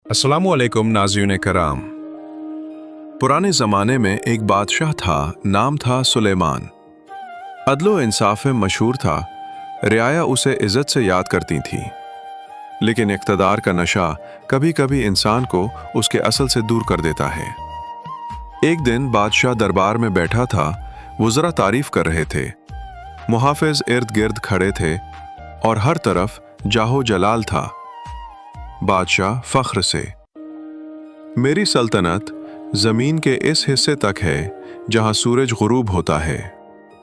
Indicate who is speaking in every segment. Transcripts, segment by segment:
Speaker 1: अस्सलामुअलैकुम नाज़रीन कराम। पुराने ज़माने में एक बादशाह था, नाम था सुलेमान। अदलो इंसाफ में मशहूर था, रियाया उसे इज़्ज़त से याद करती थी। लेकिन इक़्तिदार का नशा कभी कभी इंसान को उसके असल से दूर कर देता है। एक दिन बादशाह दरबार में बैठा था, वज़रा तारीफ कर रहे थे, मुहाफ़िज़ इर्द गिर्द खड़े थे और हर तरफ जाहो जलाल था। बादशाह फ़ख्र से, मेरी सल्तनत ज़मीन के इस हिस्से तक है जहाँ सूरज गुरूब होता है।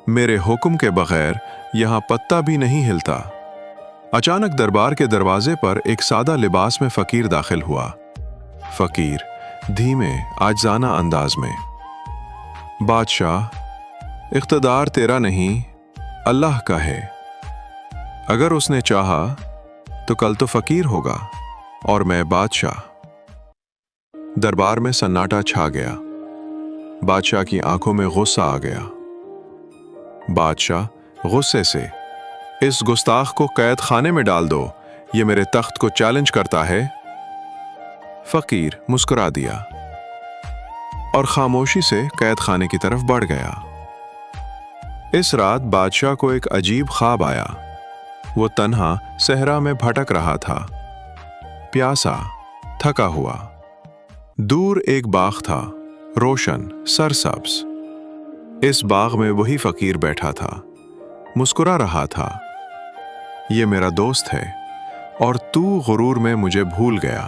Speaker 1: मेरे हुक्म के बग़ैर यहाँ पत्ता भी नहीं हिलता। अचानक दरबार के दरवाजे पर एक सादा लिबास में फ़कीर दाखिल हुआ। फ़कीर धीमे आजिज़ाना अंदाज में, बादशाह, इक़्तिदार तेरा नहीं, अल्लाह का है। अगर उसने चाहा तो कल तो फ़कीर होगा और मैं बादशाह। दरबार में सन्नाटा छा गया। बादशाह की आंखों में गुस्सा आ गया। बादशाह गुस्से से, इस गुस्ताख को कैद खाने में डाल दो, ये मेरे तख्त को चैलेंज करता है। फ़कीर मुस्कुरा दिया और खामोशी से कैद खाने की तरफ बढ़ गया। इस रात बादशाह को एक अजीब ख्वाब आया। वो तन्हा सहरा में भटक रहा था, प्यासा, थका हुआ। दूर एक बाग था, रोशन, सरसब्ज। इस बाग में वही फ़कीर बैठा था, मुस्कुरा रहा था। ये मेरा दोस्त है और तू गुरूर में मुझे भूल गया।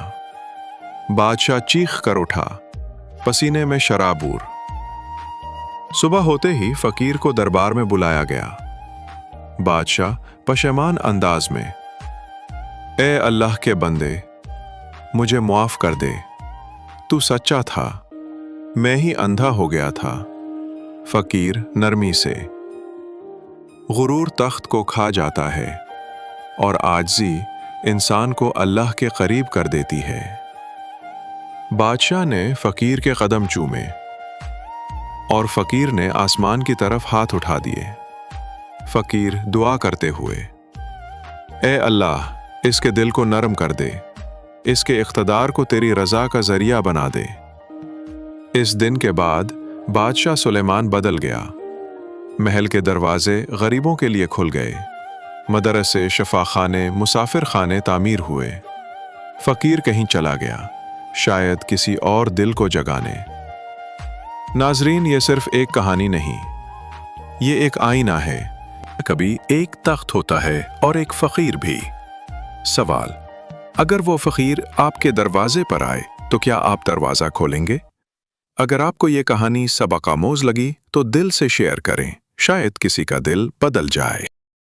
Speaker 1: बादशाह चीख कर उठा, पसीने में शराबूर। सुबह होते ही फ़कीर को दरबार में बुलाया गया। बादशाह पशेमान अंदाज में, ए अल्लाह के बंदे, मुझे मुआफ़ कर दे। तू सच्चा था, मैं ही अंधा हो गया था। फ़कीर नरमी से, गुरूर तख्त को खा जाता है और आजिज़ी इंसान को अल्लाह के करीब कर देती है। बादशाह ने फ़कीर के कदम चूमे और फ़कीर ने आसमान की तरफ हाथ उठा दिए। फ़कीर दुआ करते हुए, ए अल्लाह, इसके दिल को नरम कर दे, इसके इक़्तिदार को तेरी रज़ा का ज़रिया बना दे। इस दिन के बाद बादशाह सुलेमान बदल गया। महल के दरवाजे गरीबों के लिए खुल गए। मदरसे, शफ़ाखाने, मुसाफिर खाने तामीर हुए। फ़कीर कहीं चला गया, शायद किसी और दिल को जगाने। नाज़रीन, ये सिर्फ एक कहानी नहीं, ये एक आईना है। कभी एक तख्त होता है और एक फ़कीर भी। सवाल, अगर वो फ़कीर आपके दरवाजे पर आए तो क्या आप दरवाज़ा खोलेंगे? अगर आपको ये कहानी सबक आमोज़ लगी तो दिल से शेयर करें, शायद किसी का दिल बदल जाए।